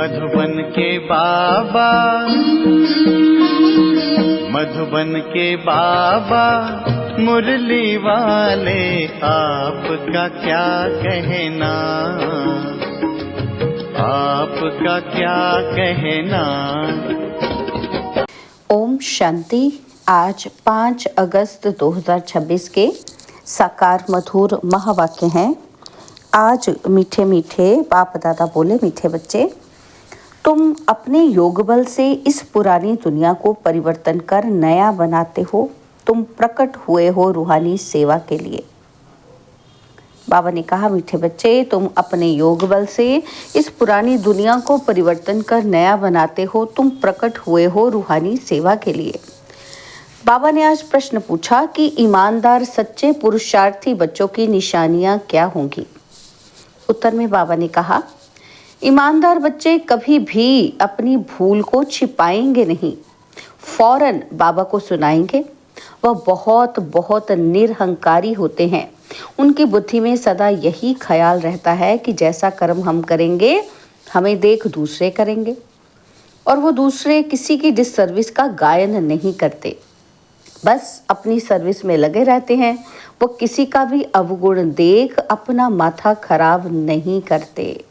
मधुबन के बाबा, मधुबन के बाबा मुरली वाले, आपका क्या कहना, आपका क्या कहना। ओम शांति। आज 5 अगस्त 2026 के साकार मधुर महावाक्य हैं। आज मीठे मीठे बाप दादा बोले, मीठे बच्चे, तुम अपने योग बल से इस पुरानी दुनिया को परिवर्तन कर नया बनाते हो। तुम प्रकट हुए हो रूहानी सेवा के लिए। बाबा ने कहा, मीठे बच्चे, तुम अपने योग बल से इस पुरानी दुनिया को परिवर्तन कर नया बनाते हो। तुम प्रकट हुए हो रूहानी सेवा के लिए। बाबा ने आज प्रश्न पूछा कि ईमानदार सच्चे पुरुषार्थी बच्चों की निशानियां क्या होंगी। उत्तर में बाबा ने कहा, ईमानदार बच्चे कभी भी अपनी भूल को छिपाएंगे नहीं, फौरन बाबा को सुनाएंगे। वह बहुत बहुत निरहंकारी होते हैं। उनकी बुद्धि में सदा यही ख्याल रहता है कि जैसा कर्म हम करेंगे हमें देख दूसरे करेंगे, और वो दूसरे किसी की डिससर्विस का गायन नहीं करते, बस अपनी सर्विस में लगे रहते हैं। वो किसी का भी अवगुण देख अपना माथा खराब नहीं करते।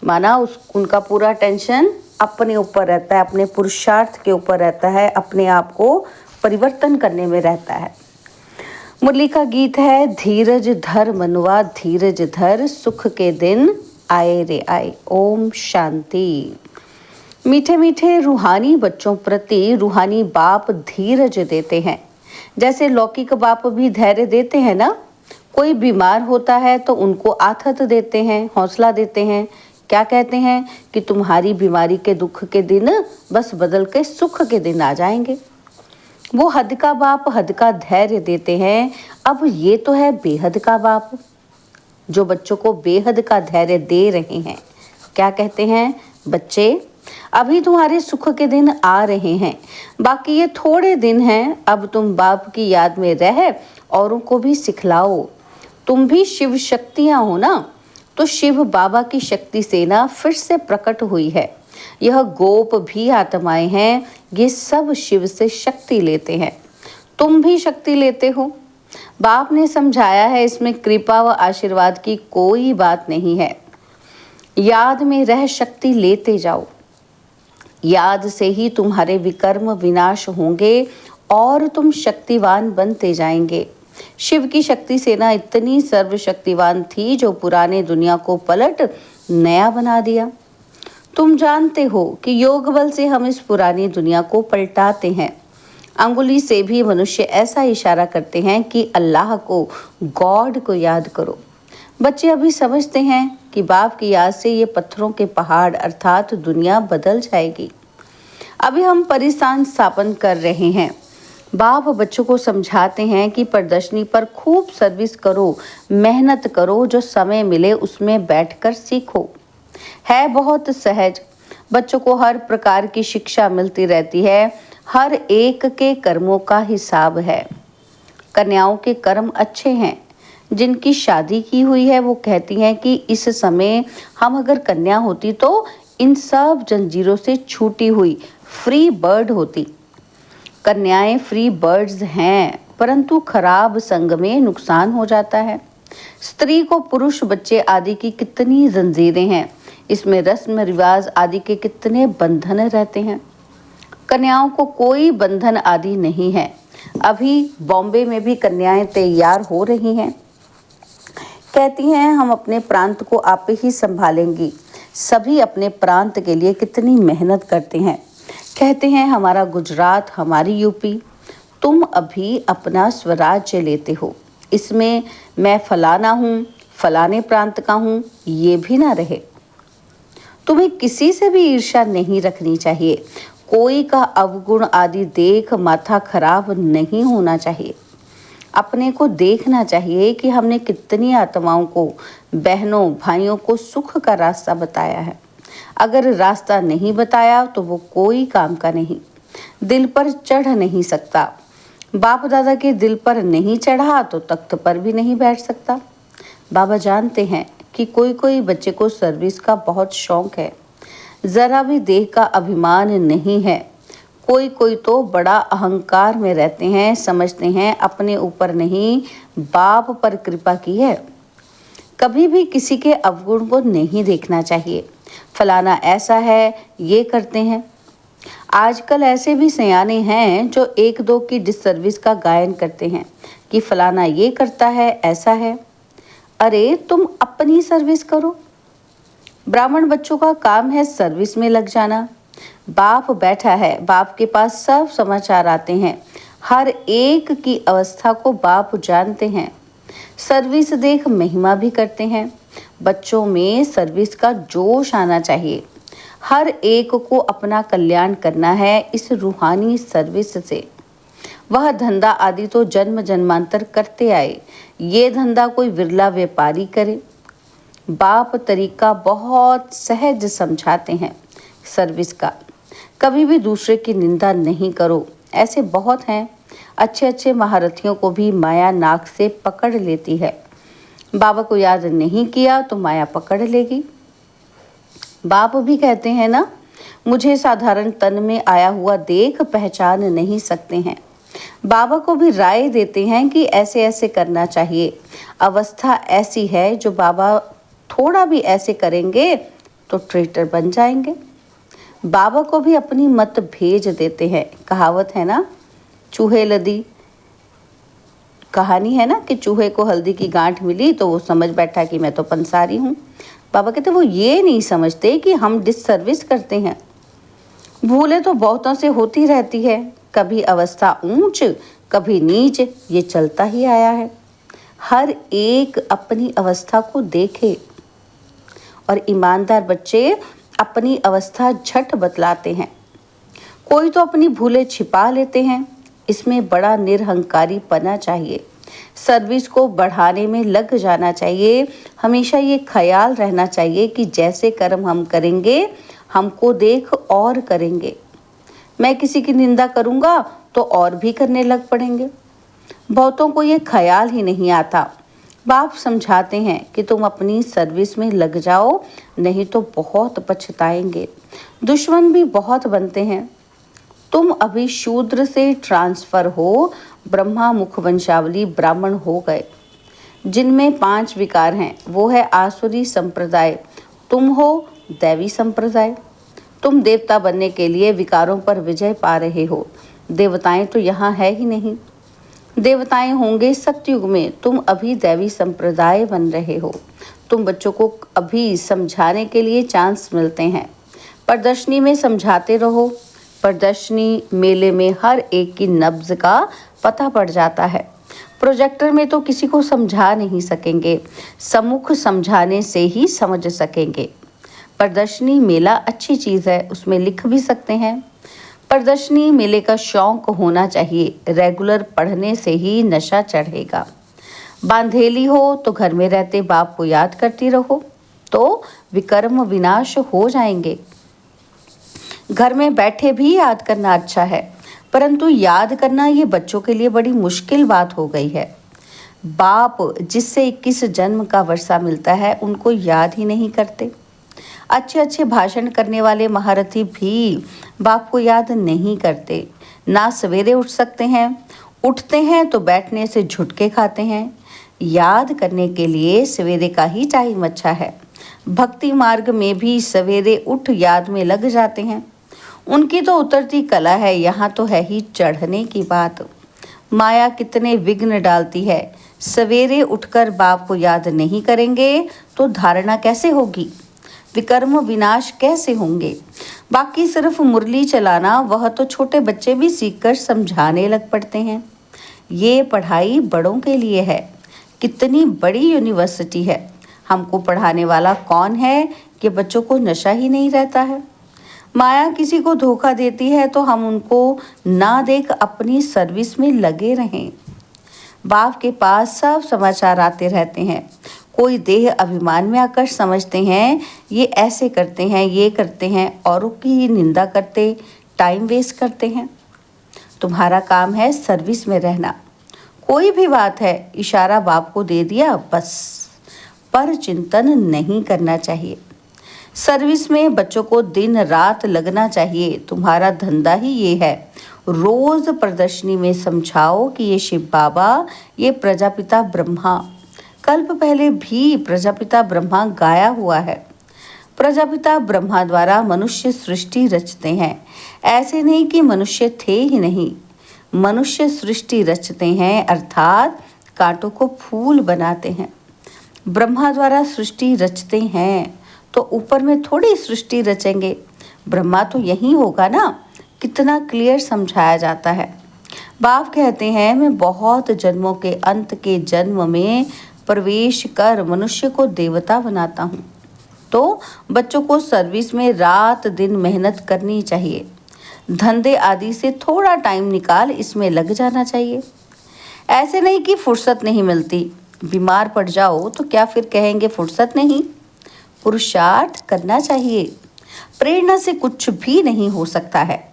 माना उनका पूरा टेंशन अपने ऊपर रहता है, अपने पुरुषार्थ के ऊपर रहता है, अपने आप को परिवर्तन करने में रहता है। मुरली का गीत है, धीरज धर मनुआ धीरज धर, सुख के दिन आए रे आए। ओम शांति। मीठे मीठे रूहानी बच्चों प्रति रूहानी बाप धीरज देते हैं, जैसे लौकिक बाप भी धैर्य देते हैं ना। कोई बीमार होता है तो उनको आथत देते हैं, हौसला देते हैं। क्या कहते हैं कि तुम्हारी बीमारी के दुख के दिन बस बदल के सुख के दिन आ जाएंगे। वो हद का बाप हद का धैर्य देते हैं। अब ये तो है बेहद का बाप, जो बच्चों को बेहद का धैर्य दे रहे हैं। क्या कहते हैं, बच्चे अभी तुम्हारे सुख के दिन आ रहे हैं, बाकी ये थोड़े दिन हैं। अब तुम बाप की याद में रह औरों को भी सिखलाओ। तुम भी शिव शक्तियां हो ना, तो शिव बाबा की शक्ति सेना फिर से प्रकट हुई है। यह गोप भी आत्माएं हैं, ये सब शिव से शक्ति लेते हैं। तुम भी शक्ति लेते हो। बाप ने समझाया है, इसमें कृपा व आशीर्वाद की कोई बात नहीं है। याद में रह शक्ति लेते जाओ। याद से ही तुम्हारे विकर्म विनाश होंगे और तुम शक्तिवान बनते जाएंगे। शिव की शक्ति सेना इतनी सर्वशक्तिवान थी जो पुराने दुनिया को पलट नया बना दिया। तुम जानते हो कि योग बल से हम इस पुरानी दुनिया को पलटाते हैं। अंगुली से भी मनुष्य ऐसा इशारा करते हैं कि अल्लाह को, गॉड को याद करो। बच्चे अभी समझते हैं कि बाप की याद से ये पत्थरों के पहाड़ अर्थात दुनिया बदल जाएगी। अभी हम परिस्थान स्थापन कर रहे हैं। बाप बच्चों को समझाते हैं कि प्रदर्शनी पर खूब सर्विस करो, मेहनत करो, जो समय मिले उसमें बैठकर सीखो। है बहुत सहज। बच्चों को हर प्रकार की शिक्षा मिलती रहती है। हर एक के कर्मों का हिसाब है। कन्याओं के कर्म अच्छे हैं। जिनकी शादी की हुई है वो कहती हैं कि इस समय हम अगर कन्या होती तो इन सब जंजीरों से छूटी हुई फ्री बर्ड होती। कन्याएं फ्री बर्ड्स हैं, परंतु खराब संग में नुकसान हो जाता है। स्त्री को पुरुष, बच्चे आदि की कितनी जंजीरें हैं। इसमें रस्म रिवाज आदि के कितने बंधन रहते हैं। कन्याओं को कोई बंधन आदि नहीं है। अभी बॉम्बे में भी कन्याएं तैयार हो रही हैं। कहती हैं हम अपने प्रांत को आप ही संभालेंगी। सभी अपने प्रांत के लिए कितनी मेहनत करते हैं। कहते हैं हमारा गुजरात, हमारी यूपी। तुम अभी अपना स्वराज्य लेते हो, इसमें मैं फलाना हूँ, फलाने प्रांत का हूँ, ये भी ना रहे। तुम्हें किसी से भी ईर्ष्या नहीं रखनी चाहिए। कोई का अवगुण आदि देख माथा खराब नहीं होना चाहिए। अपने को देखना चाहिए कि हमने कितनी आत्माओं को, बहनों भाइयों को सुख का रास्ता बताया है। अगर रास्ता नहीं बताया तो वो कोई काम का नहीं, दिल पर चढ़ नहीं सकता। बाप दादा के दिल पर नहीं चढ़ा तो तख्त पर भी नहीं बैठ सकता। बाबा जानते हैं कि कोई कोई बच्चे को सर्विस का बहुत शौक है। जरा भी देह का अभिमान नहीं है। कोई कोई तो बड़ा अहंकार में रहते हैं, समझते हैं अपने ऊपर नहीं बाप पर कृपा की है। कभी भी किसी के अवगुण को नहीं देखना चाहिए। फलाना ऐसा है, ये करते हैं। आजकल ऐसे भी सयाने हैं जो एक दो की डिससर्विस का गायन करते हैं कि फलाना ये करता है, ऐसा है। अरे तुम अपनी सर्विस करो। ब्राह्मण बच्चों का काम है सर्विस में लग जाना। बाप बैठा है, बाप के पास सब समाचार आते हैं, हर एक की अवस्था को बाप जानते हैं। सर्विस देख महिमा भी करते हैं। बच्चों में सर्विस का जोश आना चाहिए। हर एक को अपना कल्याण करना है इस रूहानी सर्विस से। वह धंधा आदि तो जन्म जन्मांतर करते आए, ये धंधा कोई विरला व्यापारी करे। बाप तरीका बहुत सहज समझाते हैं सर्विस का। कभी भी दूसरे की निंदा नहीं करो। ऐसे बहुत हैं। अच्छे अच्छे महारथियों को भी माया नाक से पकड़ लेती है। बाबा को याद नहीं किया तो माया पकड़ लेगी। बाप भी कहते हैं ना, मुझे साधारण तन में आया हुआ देख पहचान नहीं सकते हैं। बाबा को भी राय देते हैं कि ऐसे ऐसे करना चाहिए। अवस्था ऐसी है जो बाबा थोड़ा भी ऐसे करेंगे तो ट्रेटर बन जाएंगे। बाबा को भी अपनी मत भेज देते हैं। कहावत है ना, चूहे लदी कहानी है ना कि चूहे को हल्दी की गांठ मिली तो वो समझ बैठा कि मैं तो पंसारी हूँ। बाबा कहते वो ये नहीं समझते कि हम डिससर्विस करते हैं। भूलें तो बहुतों से होती रहती है, कभी अवस्था ऊंच कभी नीच, ये चलता ही आया है। हर एक अपनी अवस्था को देखे और ईमानदार बच्चे अपनी अवस्था झट बतलाते हैं। कोई तो अपनी भूलें छिपा लेते हैं। इसमें बड़ा निरहंकारी पना चाहिए। सर्विस को बढ़ाने में लग जाना चाहिए। हमेशा ये ख्याल रहना चाहिए कि जैसे कर्म हम करेंगे हमको देख और करेंगे। मैं किसी की निंदा करूँगा तो और भी करने लग पड़ेंगे। बहुतों को ये ख्याल ही नहीं आता। बाप समझाते हैं कि तुम अपनी सर्विस में लग जाओ, नहीं तो बहुत पछताएंगे। दुश्मन भी बहुत बनते हैं। तुम अभी शूद्र से ट्रांसफर हो, ब्रह्मा मुख वंशावली ब्राह्मण हो गए। जिनमें 5 विकार हैं वो है आसुरी संप्रदाय, तुम हो दैवी संप्रदाय। तुम देवता बनने के लिए विकारों पर विजय पा रहे हो। देवताएं तो यहाँ है ही नहीं। देवताएं होंगे सतयुग में, तुम अभी दैवी संप्रदाय बन रहे हो। तुम बच्चों को अभी समझाने के लिए चांस मिलते हैं। प्रदर्शनी में समझाते रहो। प्रदर्शनी मेले में हर एक की नब्ज का पता पड़ जाता है। प्रोजेक्टर में तो किसी को समझा नहीं सकेंगे, सम्मुख समझाने से ही समझ सकेंगे। प्रदर्शनी मेला अच्छी चीज़ है, उसमें लिख भी सकते हैं। प्रदर्शनी मेले का शौक होना चाहिए। रेगुलर पढ़ने से ही नशा चढ़ेगा। बांधेली हो तो घर में रहते बाप को याद करती रहो तो विकर्म विनाश हो जाएंगे। घर में बैठे भी याद करना अच्छा है, परंतु याद करना ये बच्चों के लिए बड़ी मुश्किल बात हो गई है। बाप जिससे 21 जन्म का वर्षा मिलता है उनको याद ही नहीं करते। अच्छे अच्छे भाषण करने वाले महारथी भी बाप को याद नहीं करते। ना सवेरे उठ सकते हैं, उठते हैं तो बैठने से झुटके खाते हैं। याद करने के लिए सवेरे का ही टाइम अच्छा है। भक्ति मार्ग में भी सवेरे उठ याद में लग जाते हैं। उनकी तो उतरती कला है, यहाँ तो है ही चढ़ने की बात। माया कितने विघ्न डालती है। सवेरे उठकर बाप को याद नहीं करेंगे तो धारणा कैसे होगी, विकर्म विनाश कैसे होंगे। बाकी सिर्फ मुरली चलाना वह तो छोटे बच्चे भी सीखकर समझाने लग पड़ते हैं। ये पढ़ाई बड़ों के लिए है। कितनी बड़ी यूनिवर्सिटी है, हमको पढ़ाने वाला कौन है कि बच्चों को नशा ही नहीं रहता है। माया किसी को धोखा देती है तो हम उनको ना देख अपनी सर्विस में लगे रहें। बाप के पास सब समाचार आते रहते हैं। कोई देह अभिमान में आकर समझते हैं ये ऐसे करते हैं, ये करते हैं, औरों की निंदा करते टाइम वेस्ट करते हैं। तुम्हारा काम है सर्विस में रहना। कोई भी बात है इशारा बाप को दे दिया बस, पर चिंतन नहीं करना चाहिए। सर्विस में बच्चों को दिन रात लगना चाहिए, तुम्हारा धंधा ही ये है। रोज प्रदर्शनी में समझाओ कि ये शिव बाबा, ये प्रजापिता ब्रह्मा, कल्प पहले भी प्रजापिता ब्रह्मा गाया हुआ है। प्रजापिता ब्रह्मा द्वारा मनुष्य सृष्टि रचते हैं, ऐसे नहीं कि मनुष्य थे ही नहीं, मनुष्य सृष्टि रचते हैं, अर्थात कांटों को फूल बनाते हैं। ब्रह्मा द्वारा सृष्टि रचते हैं तो ऊपर में थोड़ी सृष्टि रचेंगे, ब्रह्मा तो यही होगा ना। कितना क्लियर समझाया जाता है। बाप कहते हैं मैं बहुत जन्मों के अंत के जन्म में प्रवेश कर मनुष्य को देवता बनाता हूँ। तो बच्चों को सर्विस में रात दिन मेहनत करनी चाहिए। धंधे आदि से थोड़ा टाइम निकाल इसमें लग जाना चाहिए। ऐसे नहीं कि फुर्सत नहीं मिलती, बीमार पड़ जाओ तो क्या फिर कहेंगे फुर्सत नहीं। पुरुषार्थ करना चाहिए। प्रेरणा से कुछ भी नहीं हो सकता है।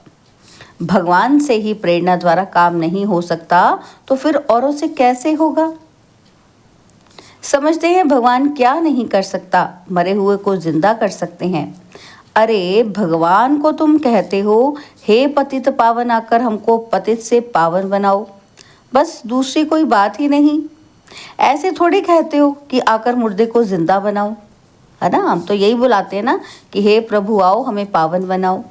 भगवान से ही प्रेरणा द्वारा काम नहीं हो सकता तो फिर औरों से कैसे होगा। समझते हैं भगवान क्या नहीं कर सकता, मरे हुए को जिंदा कर सकते हैं। अरे भगवान को तुम कहते हो हे पतित पावन, आकर हमको पतित से पावन बनाओ, बस दूसरी कोई बात ही नहीं। ऐसे थोड़ी कहते हो कि आकर मुर्दे को जिंदा बनाओ, है ना। हम तो यही बुलाते हैं ना कि हे प्रभु आओ हमें पावन बनाओ।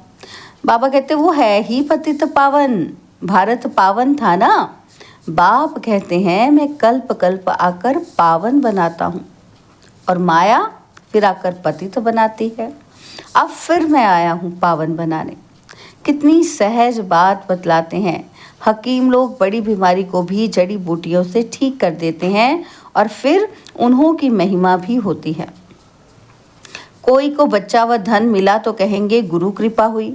बाबा कहते वो है ही पतित पावन, भारत पावन था ना। बाप कहते हैं मैं कल्प कल्प आकर पावन बनाता हूँ और माया फिर आकर पतित बनाती है। अब फिर मैं आया हूँ पावन बनाने। कितनी सहज बात बतलाते हैं। हकीम लोग बड़ी बीमारी को भी जड़ी बूटियों से ठीक कर देते हैं और फिर उन्हों की महिमा भी होती है। कोई को बच्चा व धन मिला तो कहेंगे गुरु कृपा हुई।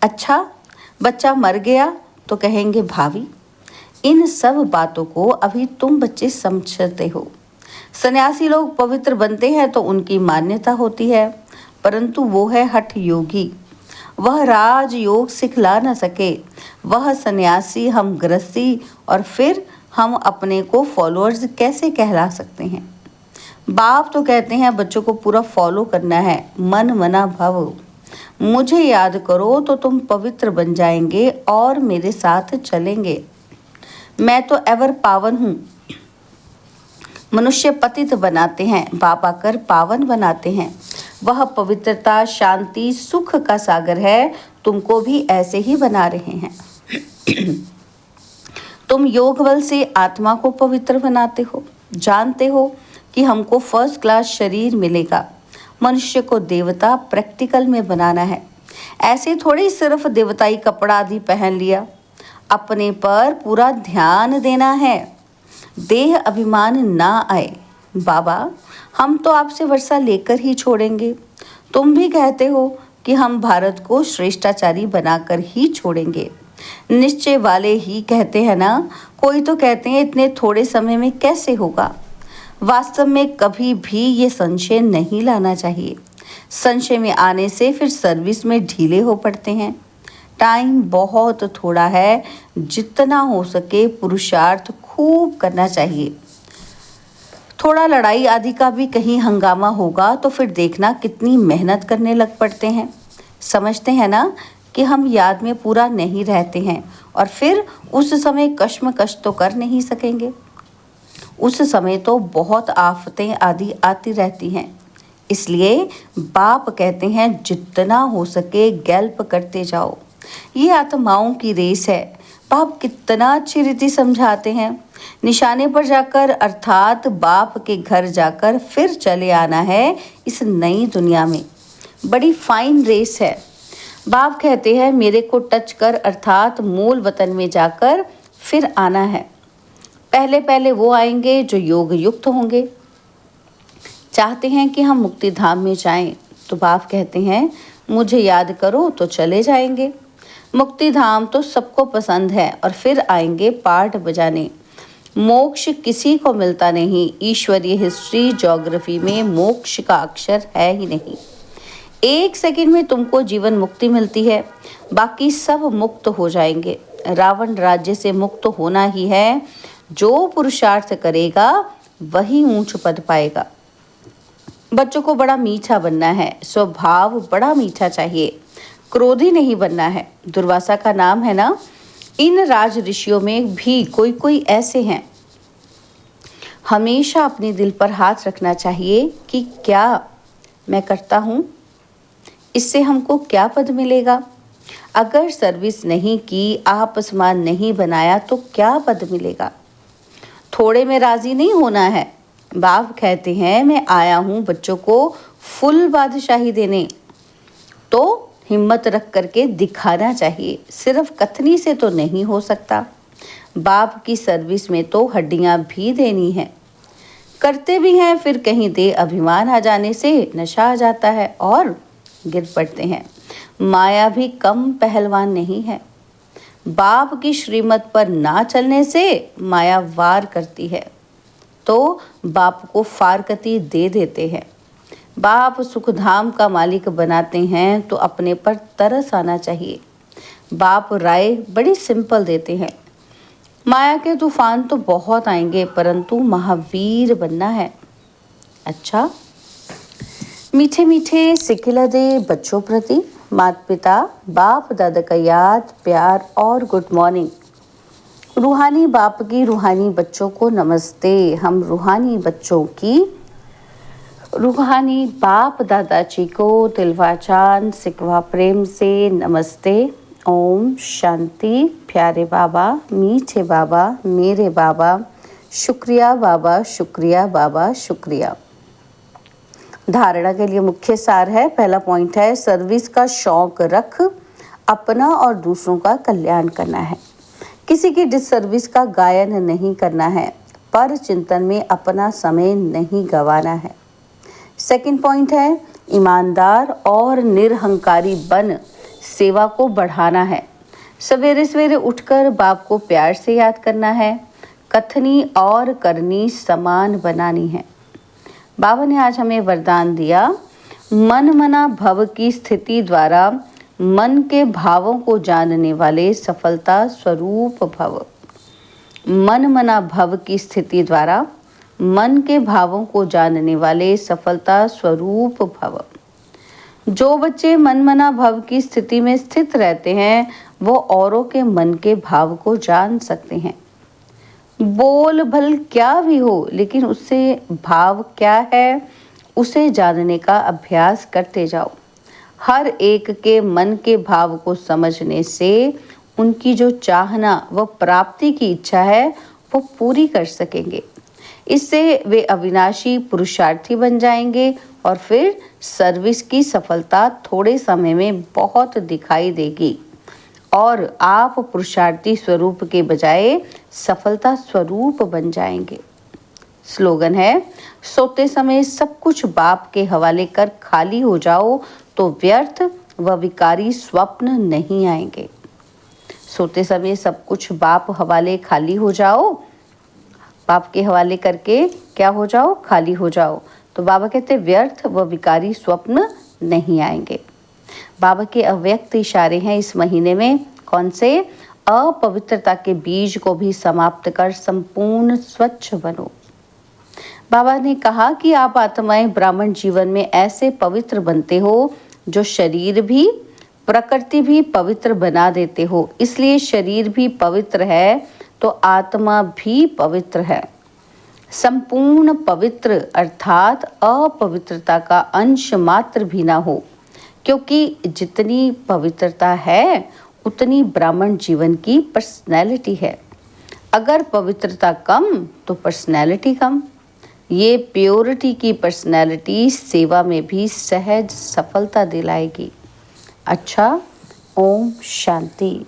अच्छा बच्चा मर गया तो कहेंगे भावी। इन सब बातों को अभी तुम बच्चे समझते हो। सन्यासी लोग पवित्र बनते हैं तो उनकी मान्यता होती है, परंतु वो है हठ योगी, वह राज योग सिखला न सके। वह सन्यासी, हम गृहस्थी, और फिर हम अपने को फॉलोअर्स कैसे कहला सकते हैं। बाप तो कहते हैं बच्चों को पूरा फॉलो करना है, मन मना भव। मुझे याद करो तो तुम पवित्र बन जाएंगे और मेरे साथ चलेंगे। मैं तो एवर पावन हूँ। मनुष्य पतित बनाते हैं, बाप आकर पावन बनाते हैं। वह पवित्रता, शांति, सुख का सागर है, तुमको भी ऐसे ही बना रहे हैं। तुम योग बल से आत्मा को पवित्र बनाते हो। जानते हो कि हमको फर्स्ट क्लास शरीर मिलेगा। मनुष्य को देवता प्रैक्टिकल में बनाना है। ऐसे थोड़ी सिर्फ देवताई कपड़ा आदि पहन लिया। अपने पर पूरा ध्यान देना है, देह अभिमान ना आए। बाबा हम तो आपसे वर्षा लेकर ही छोड़ेंगे। तुम भी कहते हो कि हम भारत को श्रेष्ठाचारी बनाकर ही छोड़ेंगे। निश्चय वाले ही कहते हैं ना। कोई तो कहते हैं इतने थोड़े समय में कैसे होगा। वास्तव में कभी भी ये संशय नहीं लाना चाहिए। संशय में आने से फिर सर्विस में ढीले हो पड़ते हैं। टाइम बहुत थोड़ा है, जितना हो सके पुरुषार्थ खूब करना चाहिए। थोड़ा लड़ाई आदि का भी कहीं हंगामा होगा तो फिर देखना कितनी मेहनत करने लग पड़ते हैं। समझते हैं ना कि हम याद में पूरा नहीं रहते हैं और फिर उस समय कश्मकश तो कर नहीं सकेंगे। उस समय तो बहुत आफतें आदि आती रहती हैं। इसलिए बाप कहते हैं जितना हो सके गैल्प करते जाओ। ये आत्माओं की रेस है। बाप कितना अच्छी रीति समझाते हैं। निशाने पर जाकर अर्थात बाप के घर जाकर फिर चले आना है इस नई दुनिया में। बड़ी फाइन रेस है। बाप कहते हैं मेरे को टच कर अर्थात मूल वतन में जाकर फिर आना है। पहले पहले वो आएंगे जो योग युक्त होंगे। चाहते हैं कि हम मुक्ति धाम में जाएं, तो बाप कहते हैं मुझे याद करो तो चले जाएंगे। मुक्ति धाम तो सबको पसंद है और फिर आएंगे पाठ बजाने। मोक्ष किसी को मिलता नहीं। ईश्वरीय हिस्ट्री ज्योग्राफी में मोक्ष का अक्षर है ही नहीं। 1 सेकंड में तुमको जीवन मुक्ति मिलती है, बाकी सब मुक्त हो जाएंगे। रावण राज्य से मुक्त होना ही है। जो पुरुषार्थ करेगा वही ऊंच पद पाएगा। बच्चों को बड़ा मीठा बनना है, स्वभाव बड़ा मीठा चाहिए, क्रोधी नहीं बनना है। दुर्वासा का नाम है ना। इन राज ऋषियों में भी कोई कोई ऐसे हैं। हमेशा अपने दिल पर हाथ रखना चाहिए कि क्या मैं करता हूँ, इससे हमको क्या पद मिलेगा। अगर सर्विस नहीं की, आप समान नहीं बनाया तो क्या पद मिलेगा। थोड़े में राजी नहीं होना है। बाप कहते हैं मैं आया हूँ बच्चों को फुल बादशाही देने, तो हिम्मत रख करके दिखाना चाहिए। सिर्फ कथनी से तो नहीं हो सकता। बाप की सर्विस में तो हड्डियां भी देनी है। करते भी हैं, फिर कहीं दे अभिमान आ जाने से नशा आ जाता है और गिर पड़ते हैं। माया भी कम पहलवान नहीं है। बाप की श्रीमत पर ना चलने से माया वार करती है, तो बाप को फारकती दे देते हैं। बाप सुखधाम का मालिक बनाते हैं तो अपने पर तरस आना चाहिए। बाप राय बड़ी सिंपल देते हैं। माया के तूफान तो बहुत आएंगे, परंतु महावीर बनना है। अच्छा, मीठे मीठे सिकिला दे बच्चों प्रति माता पिता बाप दादा का याद, प्यार और गुड मॉर्निंग। रूहानी बाप की रूहानी बच्चों को नमस्ते। हम रूहानी बच्चों की रूहानी बाप दादाजी को दिलवाचान सिकवा प्रेम से नमस्ते। ओम शांति। प्यारे बाबा, मीठे बाबा, मेरे बाबा, शुक्रिया बाबा, शुक्रिया बाबा, शुक्रिया। धारणा के लिए मुख्य सार है। पहला पॉइंट है, सर्विस का शौक रख, अपना और दूसरों का कल्याण करना है। किसी की डिसर्विस का गायन नहीं करना है, पर चिंतन में अपना समय नहीं गंवाना है। सेकंड पॉइंट है, ईमानदार और निरहंकारी बन सेवा को बढ़ाना है। सवेरे सवेरे उठकर बाप को प्यार से याद करना है। कथनी और करनी समान बनानी है। बाबा ने आज हमें वरदान दिया, मन मना भव की स्थिति द्वारा मन के भावों को जानने वाले सफलता स्वरूप भव। मन मना भव की स्थिति द्वारा मन के भावों को जानने वाले सफलता स्वरूप भव। जो बच्चे मन मना भव की स्थिति में स्थित रहते हैं, वो औरों के मन के भाव को जान सकते हैं। बोल भल क्या भी हो, लेकिन उससे भाव क्या है उसे जानने का अभ्यास करते जाओ। हर एक के मन के भाव को समझने से उनकी जो चाहना व प्राप्ति की इच्छा है वो पूरी कर सकेंगे। इससे वे अविनाशी पुरुषार्थी बन जाएंगे और फिर सर्विस की सफलता थोड़े समय में बहुत दिखाई देगी और आप पुरुषार्थी स्वरूप के बजाय सफलता स्वरूप बन जाएंगे। स्लोगन है, सोते समय सब कुछ बाप के हवाले कर खाली हो जाओ तो व्यर्थ व विकारी स्वप्न नहीं आएंगे। सोते समय सब कुछ बाप हवाले खाली हो जाओ, बाप के हवाले करके क्या हो जाओ, खाली हो जाओ, तो बाबा कहते व्यर्थ व विकारी स्वप्न नहीं आएंगे। बाबा के अव्यक्त इशारे हैं इस महीने में। कौन से? अपवित्रता के बीज को भी समाप्त कर संपूर्ण स्वच्छ बनो। बाबा ने कहा कि आप आत्माएं ब्राह्मण जीवन में ऐसे पवित्र बनते हो जो शरीर भी प्रकृति भी पवित्र बना देते हो। इसलिए शरीर भी पवित्र है तो आत्मा भी पवित्र है। संपूर्ण पवित्र अर्थात अपवित्रता का अंश मात्र भी ना हो, क्योंकि जितनी पवित्रता है उतनी ब्राह्मण जीवन की पर्सनैलिटी है। अगर पवित्रता कम तो पर्सनैलिटी कम। ये प्योरिटी की पर्सनैलिटी सेवा में भी सहज सफलता दिलाएगी। अच्छा, ओम शांति।